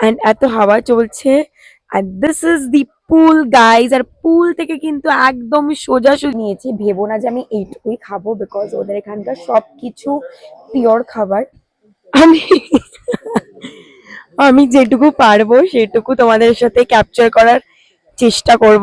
And এত হাওয়া চলছে। And this is the pool guys. আর পুল থেকে কিন্তু একদম সোজাসুজি নিয়েছি, ভেবো না যে আমি এইটুকুই খাবো, বিকজ ওদের এখানকার সবকিছু পিওর খাবার। আমি আমি যেটুকু পারবো সেটুকু তোমাদের সাথে ক্যাপচার করার চেষ্টা করব।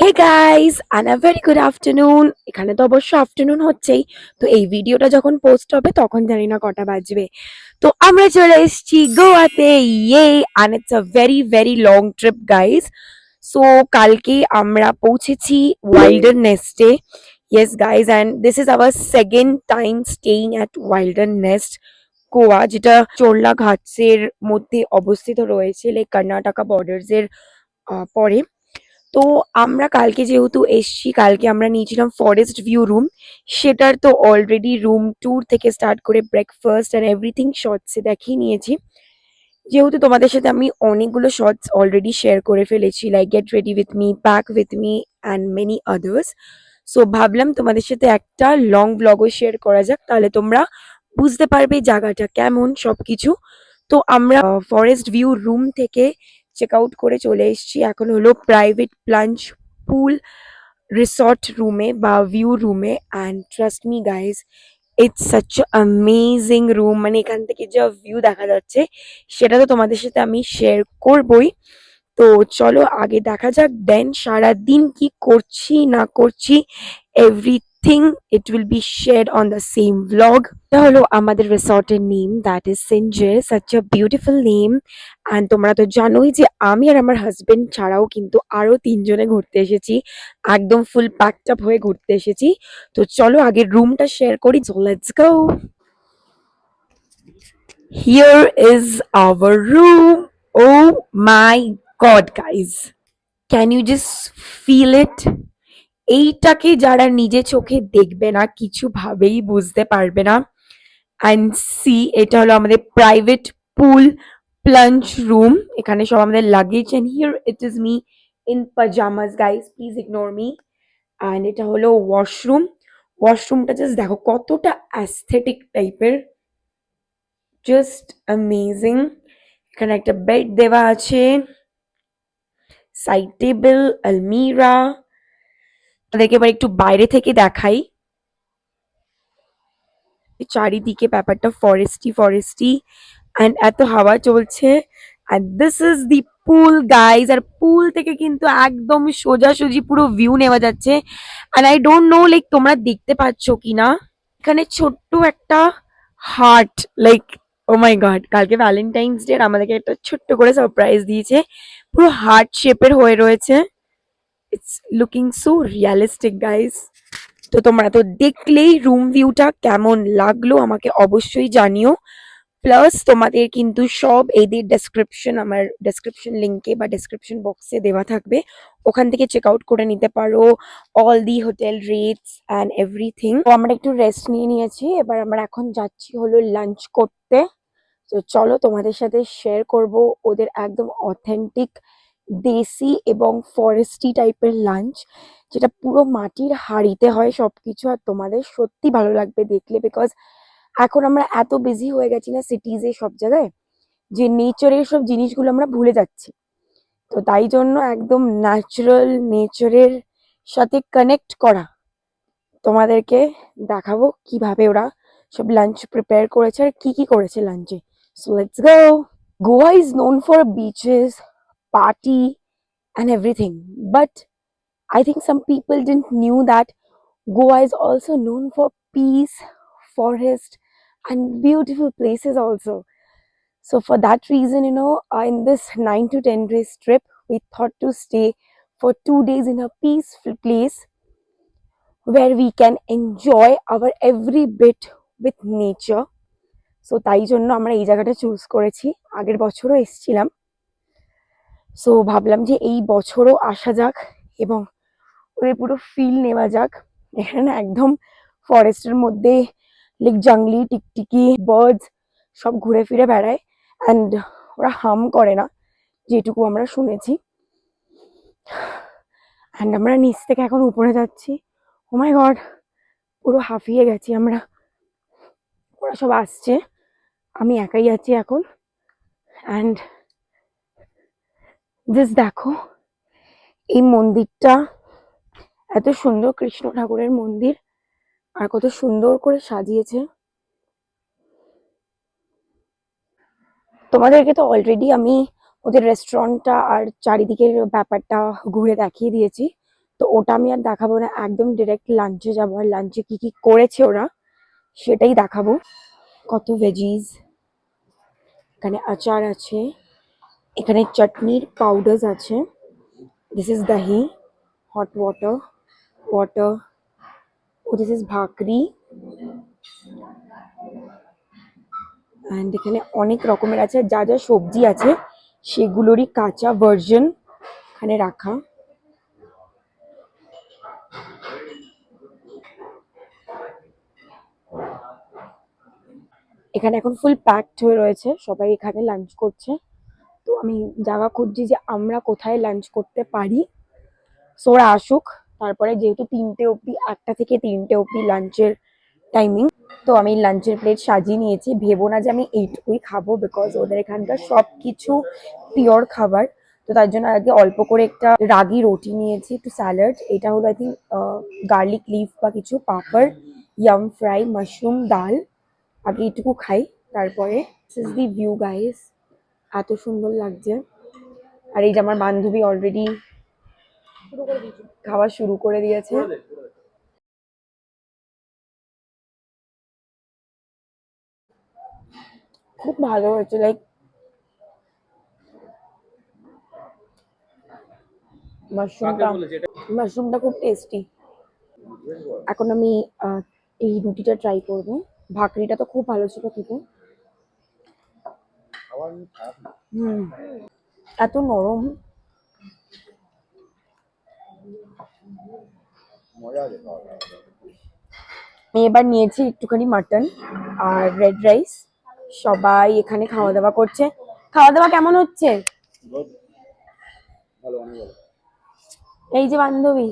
Hey guys and a very good afternoon. এখানে তো অবশ্য আফটারনুন হচ্ছেই, তো এই ভিডিওটা যখন পোস্ট হবে তখন জানি না কটা বাজবে। তো আমরা চলে এসেছি গোয়াতে, ইয়ে, and it's a very very long trip guys. So কালকে আমরা পৌঁছেছি ওয়াইল্ডার নেস্টে। Yes guys, and this is our second time staying at Wilder Nest Goa, যেটা চোরলা ঘাটসের মধ্যে অবস্থিত রয়েছে, লাইক কর্ণাটকা বর্ডার্স এর পরে। তো আমরা কালকে যেহেতু এসছি, কালকে আমরা নিয়েছিলাম ফরেস্ট ভিউ রুম। সেটার তো অলরেডি রুম ট্যুর থেকে স্টার্ট করে ব্রেকফাস্ট অ্যান্ড এভরিথিং শর্টসে দেখিয়ে নিয়েছি। যেহেতু তোমাদের সাথে আমি অনেকগুলো শর্টস অলরেডি শেয়ার করে ফেলেছি, like get ready with me, pack with me and many others. So ভাবলাম তোমাদের সাথে একটা লং ব্লগও শেয়ার করা যাক, তাহলে তোমরা বুঝতে পারবে জায়গাটা কেমন সবকিছু। তো আমরা ফরেস্ট ভিউ রুম থেকে চেক আউট করে চলে এসেছি। এখন হলো প্রাইভেট প্লাঞ্জ পুল রিসর্ট রুমে বা ভিউ রুমে। And trust me guys, it's such amazing room. মানে এখান থেকে যা ভিউ দেখা যাচ্ছে সেটা তো তোমাদের সাথে আমি শেয়ার করবই। তো চলো আগে দেখা যাক, দেন সারাদিন কি করছি না করছি everything it will be shared on the same blog. এটা হলো আমাদের রিসর্টের নেম, দ্যাট ইজ সিনজে, such a beautiful name. And তোমরা তো জানোই যে আমি আর আমার হাজবেন্ড ছাড়াও কিন্তু আরো তিনজনে ঘুরতে এসেছি, একদম ফুল প্যাকড আপ হয়ে ঘুরতে এসেছি। তো চলো আগে রুমটা শেয়ার করি, so let's go. Here is our room. Oh my god, guys. Can you just feel it? এইটাকে যারা নিজে চোখে দেখবে না কিছুভাবেই বুঝতে পারবে না। অ্যান্ড সি, এটা হলো আমাদের প্রাইভেট পুল প্লাঞ্চ রুম। এখানে সব আমাদের luggage, and here it is me in pyjamas guys, please ignore me. And এটা হলো ওয়াশরুম। ওয়াশরুমটা জাস্ট দেখো কতটা অ্যাস্থেটিক টাইপের, জাস্ট অ্যামেজিং। এখানে একটা বেড দেওয়া আছে, সাইড টেবিল, আলমিরা। তাদেরকে এবার একটু বাইরে থেকে দেখাই, চারিদিকে ব্যাপারটা ফরেস্টি ফরেস্টি অ্যান্ড এত হাওয়া চলছে। And this is the pool guys. আর পুল থেকে কিন্তু একদম সোজাসুজি পুরো ভিউ নেওয়া যাচ্ছে। And I don't know like তোমরা দেখতে পাচ্ছ কিনা, এখানে ছোট্ট একটা heart, like oh my God, কালকে ভ্যালেন্টাইন্স ডে আমাদেরকে একটা ছোট্ট করে সারপ্রাইজ দিয়েছে, পুরো হার্ট শেপের হয়ে রয়েছে। It's looking so realistic guys. তো তোমরা তো দেখলেই রুম ভিউটা কেমন লাগলো আমাকে অবশ্যই জানিও। প্লাস তোমাদের কিন্তু সব এদের ডেসক্রিপশন, আমার ডেসক্রিপশন লিঙ্কে বা ডেসক্রিপশন বক্সে দেওয়া থাকবে, ওখান থেকে চেক আউট করে নিতে পারো all the hotel rates and everything. তো আমরা একটু রেস্ট নিয়ে নিয়েছি, এবার আমরা এখন যাচ্ছি হলো লাঞ্চ করতে। তো চলো তোমাদের সাথে শেয়ার করব ওদের একদম অথেন্টিক দেশি এবং ফরেস্টি টাইপের লাঞ্চ, যেটা পুরো মাটির হাঁড়িতে হয় সবকিছু। আর তোমাদের সত্যি ভালো লাগবে দেখলে, বিকজ এখন আমরা এত বিজি হয়ে গেছি না সিটিজে সব জায়গায়, যে নেচারের সব জিনিসগুলো আমরা ভুলে যাচ্ছি। তো তাই জন্য একদম ন্যাচারাল নেচারের সাথে কানেক্ট করা তোমাদেরকে দেখাবো কিভাবে ওরা সব লাঞ্চ প্রিপেয়ার করেছে আর কি কি করেছে লাঞ্চে। So let's go. Goa is known for bitches, party and everything, but I think some people didn't knew that Goa is also known for peace, forest and beautiful places also. So for that reason, in this 9 to 10 days trip, we thought to stay for 2 days in a peaceful place where we can enjoy our every bit with nature. So তাই জন্য আমরা এই জায়গাটা choose করেছি। আগের বছরও এসেছিলাম, so ভাবলাম যে এই বছরও আসা যাক এবং ওদের পুরো ফিল নেওয়া যাক। এখানে না একদম ফরেস্টের মধ্যে, লাইক জঙ্গলি টিকটিকি বার্ডস সব ঘুরে ফিরে বেড়ায় অ্যান্ড ওরা হার্ম করে না, যেটুকু আমরা শুনেছি। অ্যান্ড আমরা নিচ থেকে এখন উপরে যাচ্ছি। ও মাই গড, পুরো হাঁফিয়ে গেছি আমরা। ওরা সব আসছে, আমি একাই আছি এখন। অ্যান্ড জাস্ট দেখো এই মন্দিরটা, এত সুন্দর কৃষ্ণ ঠাকুরের মন্দির, আর কত সুন্দর করে সাজিয়েছে। তোমাদেরকে তো অলরেডি আমি ওদের রেস্টুরেন্টটা আর চারিদিকের ব্যাপারটা ঘুরে দেখিয়ে দিয়েছি, তো ওটা আমি আর দেখাবো না। একদম ডিরেক্ট লাঞ্চে যাবো, আর লাঞ্চে কি কি করেছে ওরা সেটাই দেখাবো। কত ভেজিস, এখানে আচার আছে, এখানে চাটনির পাউডার্স আছে, this is dahi, hot water, water, oh this is bhakri, and এখানে অনেক রকমের আছে। যা যা সবজি আছে সেগুলোরই কাঁচা ভার্জন এখানে রাখা। এখানে এখন ফুল প্যাকড হয়ে রয়েছে, সবাই এখানে লাঞ্চ করছে। তো আমি জায়গা খুঁজছি যে আমরা কোথায় লাঞ্চ করতে পারি। সো ওরা আসুক, তারপরে যেহেতু 3টে অবধি, 1টা থেকে 3টে অবধি লাঞ্চের টাইমিং, তো আমি লাঞ্চের প্লেট সাজিয়ে নিয়েছি। ভেবো না যে আমি এইটুকুই খাবো, বিকজ ওদের এখানকার সব কিছু পিওর খাবার। তো তার জন্য আগে অল্প করে একটা রাগি রুটি নিয়েছি, একটু স্যালাড, এটা হলো আই থিঙ্ক গার্লিক লিফ বা কিছু, পাপড়, ইয়াম ফ্রাই, মাশরুম, ডাল। আগে এইটুকু খাই, তারপরে this is the view guys, এত সুন্দর লাগছে। আর এই যে আমার বান্ধবী অলরেডি খাওয়া শুরু করে দিয়েছে। খুব ভালো হয়েছে, লাইক মাশরুমটা, মাশরুমটা খুব টেস্টি। এখন আমি এই রুটিটা ট্রাই করবো। ভাকরিটা তো খুব ভালো ছিল খেতে। হুম, এত নরম। আমি এবার নিয়েছি একটুখানি মাটন আর রেড রাইস। সবাই এখানে খাওয়া দাওয়া করছে। খাওয়া দাওয়া কেমন হচ্ছে? এই যে বান্ধবী,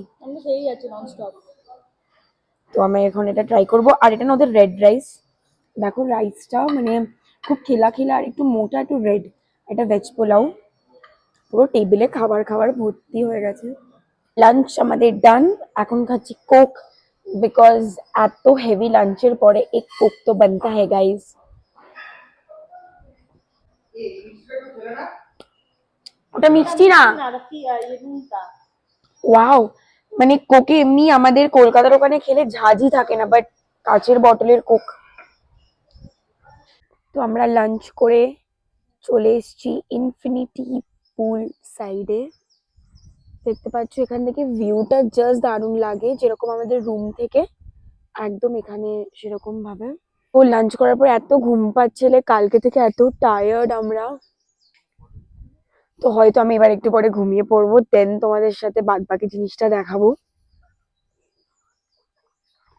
তো আমি এখন এটা ট্রাই করব। আর এটা না ওদের রেড রাইস, দেখো রাইসটা মানে খুব খেলা খেলা আর একটু মোটা, একটু রেড। এটা ভেজ পোলাও, পুরো টেবিলে খাবার খাবার ভর্তি হয়ে গেছে। লাঞ্চ আমাদের ডান, এখন খাচ্ছি কোক, বিকজ এত হেভি লাঞ্চের পরে এক কোক তো বানতা है গাইস। ওটা মিষ্টি না, ওয়াও, মানে কোকে এমনি আমাদের কলকাতার ওখানে খেলে ঝাঁঝই থাকে না, বাট কাচের বটলের কোক। তো আমরা লাঞ্চ করে চলে এসেছি ইনফিনিটি পুল সাইডে। দেখতে পাচ্ছ এখান থেকে ভিউটা জাস্ট দারুণ লাগে, যেরকম আমাদের রুম থেকে একদম এখানে সেরকম ভাবে। তো লাঞ্চ করার পর এত ঘুম পাচ্ছিলে, কালকে থেকে এত টায়ার্ড আমরা, তো হয়তো আমি এবার একটু পরে ঘুমিয়ে পড়বো, দেন তোমাদের সাথে বাদ বাকি জিনিসটা দেখাবো।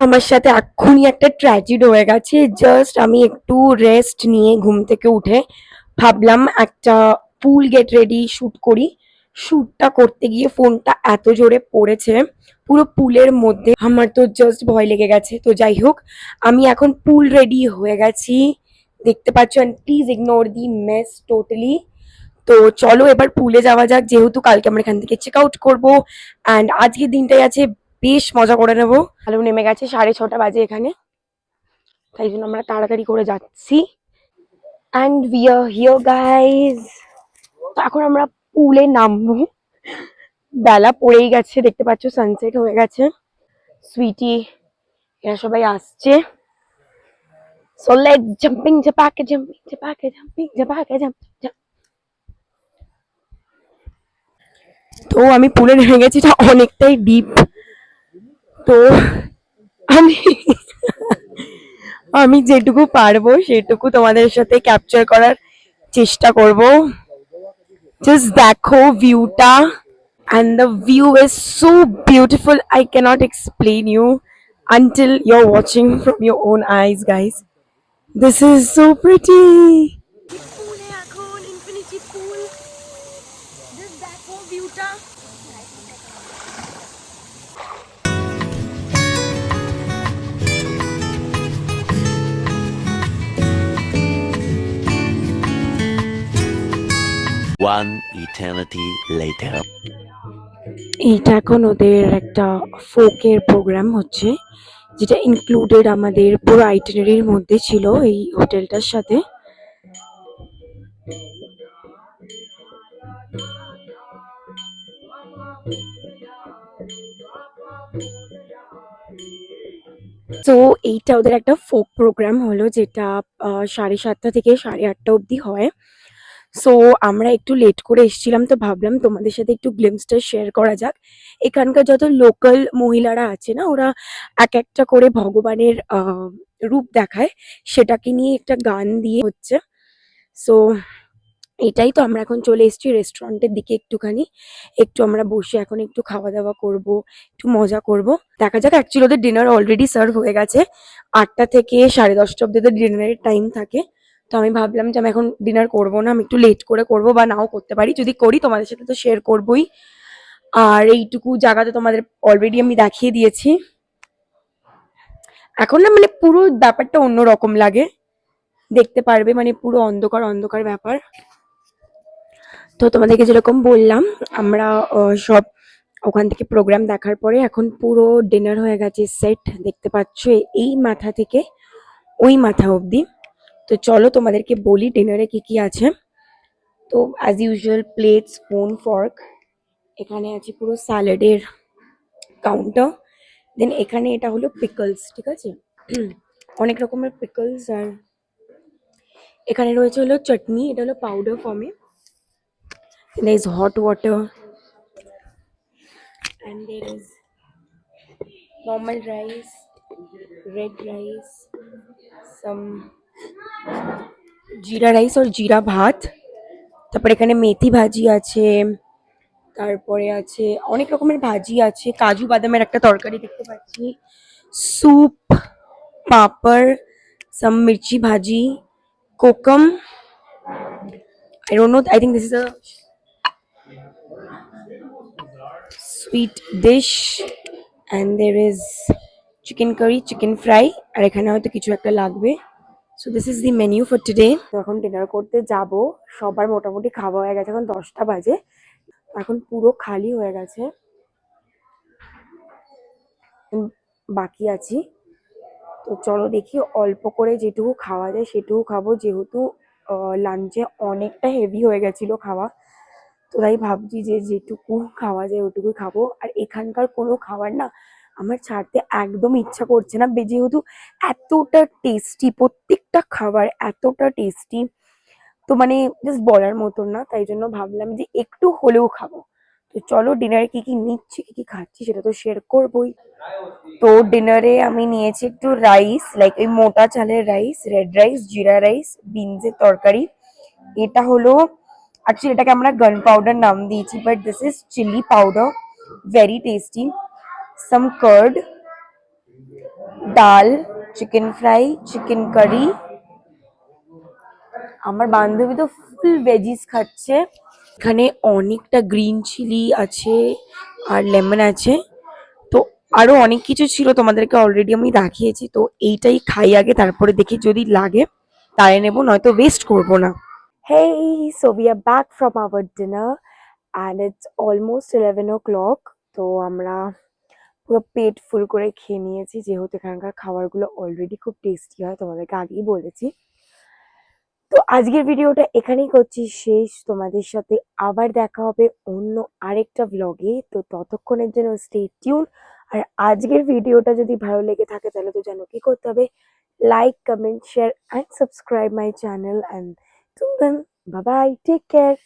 আমার সাথে এক্ষুনি একটা ট্র্যাজেডি হয়ে গেছে। জাস্ট আমি একটু রেস্ট নিয়ে ঘুম থেকে উঠে ভাবলাম একটা পুল গেট রেডি শুট করি। শুটটা করতে গিয়ে ফোনটা এত জোরে পড়েছে পুরো পুলের মধ্যে, আমার তো জাস্ট ভয় লেগে গেছে। তো যাই হোক, আমি এখন পুল রেডি হয়ে গেছি, দেখতে পাচ্ছ। And please ignore the mess totally. তো চলো এবার পুলে যাওয়া যাক, যেহেতু কালকে আমরা এখান থেকে চেক আউট করবো। অ্যান্ড আজকের দিনটাই আছে, বেশ মজা করে নেবো। আলো নেমে গেছে, 6:30 বাজে এখানে, তাই জন্য আমরা তাড়াতাড়ি করে যাচ্ছি। And we are here guys. তো এখন আমরা পুলে নামবো, বেলা পড়েই গেছে, দেখতে পাচ্ছ সানসেট হয়ে গেছে। সুইটি এরা সবাই আসছে। সো লেটস জাম্পিং ঝাপাকে জাম্পিং ঝাপাকে জাম্পিং ঝাপাকে জাম্প। তো আমি পুলে নেমে গেছি, এটা অনেকটাই ডিপ। তো আমি আমি যেটুকু পারবো সেটুকু তোমাদের সাথে ক্যাপচার করার চেষ্টা করব। জাস্ট দেখো ভিউটা, and the view is so beautiful, I cannot explain you until you're watching from your own eyes guys. This is so pretty. পুলে এখন ইনফিনিটি পুল, জাস্ট দেখো ভিউটা। One eternity later. এইটা এখন ওদের একটা ফোকের প্রোগ্রাম হচ্ছে, যেটা ইনক্লুডেড আমাদের পুরো আইটিনারির মধ্যে ছিল এই হোটেলটার সাথে। তো এইটা ওদের একটা ফোক প্রোগ্রাম হলো, যেটা 7:30 থেকে 8:30 অবধি হয়। সো আমরা একটু লেট করে এসেছিলাম, তো ভাবলাম তোমাদের সাথে একটু গ্লিমসটা শেয়ার করা যাক। এখানকার যত লোকাল মহিলারা আছে না, ওরা এক একটা করে ভগবানের রূপ দেখায়, সেটাকে নিয়ে একটা গান দিয়ে হচ্ছে। সো এটাই তো, আমরা এখন চলে এসেছি রেস্টুরেন্টের দিকে একটুখানি। একটু আমরা বসে এখন একটু খাওয়া দাওয়া করব, একটু মজা করব। দেখা যাক, অ্যাকচুয়ালি ওদের ডিনার অলরেডি সার্ভ হয়ে গেছে। 8টা থেকে 10:30 অব্দি ওদের ডিনারের টাইম থাকে। তো আমি ভাবলাম যে আমি এখন ডিনার করবো না, আমি একটু লেট করে করবো, বা নাও করতে পারি। যদি করি তোমাদের সাথে তো শেয়ার করবোই। আর এইটুকু জায়গা তো তোমাদের অলরেডি আমি দেখিয়ে দিয়েছি। এখন না মানে পুরো ব্যাপারটা অন্যরকম লাগে, দেখতে পারবে, মানে পুরো অন্ধকার অন্ধকার ব্যাপার। তো তোমাদেরকে যেরকম বললাম, আমরা সব ওখান থেকে প্রোগ্রাম দেখার পরে এখন পুরো ডিনার হয়ে গেছে সেট, দেখতে পাচ্ছ এই মাথা থেকে ওই মাথা অবধি। তো চলো তোমাদেরকে বলি ডিনারে কি কি আছে। তো as usual plate, spoon, fork, এখানে আছে পুরো স্যালাডের কাউন্টার। দেন এখানে এটা হলো পিকলস, ঠিক আছে, অনেক রকমের পিকলস। আর এখানে রয়েছে হলো চাটনি, এটা হলো পাউডার ফর্মে। there is hot water and there is normal rice, red rice, some জিরা রাইস আর জিরা ভাত। তারপর এখানে মেথি ভাজি আছে, তারপরে আছে অনেক রকমের ভাজি আছে, কাজু বাদামের একটা তরকারি দেখতে পাচ্ছি, স্যুপ, পাপড়, সাম মির্চি ভাজি, কোকম, I don't know, I think this is a sweet dish, and there is chicken curry, chicken fry, আর এখানে হয়তো কিছু একটা লাগবে। So this is the menu for today. তো এখন ডিনার করতে যাব, সবার মোটামুটি খাওয়া হয়ে গেছে, এখন 10টা বাজে, এখন পুরো খালি হয়ে গেছে, বাকি আছি। তো চলো দেখি অল্প করে যেটুকু খাওয়া যায় সেটুকু খাবো, যেহেতু লাঞ্চে অনেকটা হেভি হয়ে গেছিল খাওয়া। তো তাই ভাবছি যে যেটুকু খাওয়া যায় ওটুকুই খাবো। আর এখানকার কোনো খাবার না আমার ছাড়তে একদম ইচ্ছা করছে না, যেহেতু এতটা টেস্টি, প্রত্যেকটা খাবার এতটা টেস্টি, তো মানে জাস্ট বলার মতন না। তাই জন্য ভাবলাম যে একটু হলেও খাবো। তো চলো ডিনারে কি কি নিচ্ছি, কি কি খাচ্ছি সেটা তো শেয়ার করবোই। তো ডিনারে আমি নিয়েছি একটু রাইস, লাইক ওই মোটা চালের রাইস, রেড রাইস, জিরা রাইস, বিনসের তরকারি। এটা হলো, অ্যাকচুয়ালি এটাকে আমরা গান পাউডার নাম দিয়েছি, but this is chilli powder, very tasty. Some curd, ডাল, চিকেন ফ্রাই, চিকেন কারি। আমার বান্ধবী তো ফুল ভেজিস খাচ্ছে। এখানে অনেকটা গ্রিন চিলি আছে আর লেমন আছে। তো আরো অনেক কিছু ছিল, তোমাদেরকে অলরেডি আমি দেখিয়েছি। তো এইটাই খাই আগে, তারপরে দেখি যদি লাগে তাই নেবো, নয়তো ওয়েস্ট করবো না। Hey, so we are back from our dinner and it's almost 11 o'clock. তো আমরা পুরো পেট ফুল করে খেয়ে নিয়েছি, যেহেতু এখানকার খাবারগুলো অলরেডি খুব টেস্টি হয়, তোমাদেরকে আগেই বলেছি। তো আজকের ভিডিওটা এখানেই করছি শেষ, তোমাদের সাথে আবার দেখা হবে অন্য আরেকটা ব্লগে। তো ততক্ষণের জন্য স্টে টিউন। আর আজকের ভিডিওটা যদি ভালো লেগে থাকে তাহলে তো জানো কি করতে হবে, like, comment, share and subscribe my channel. And till then, bye bye, take care.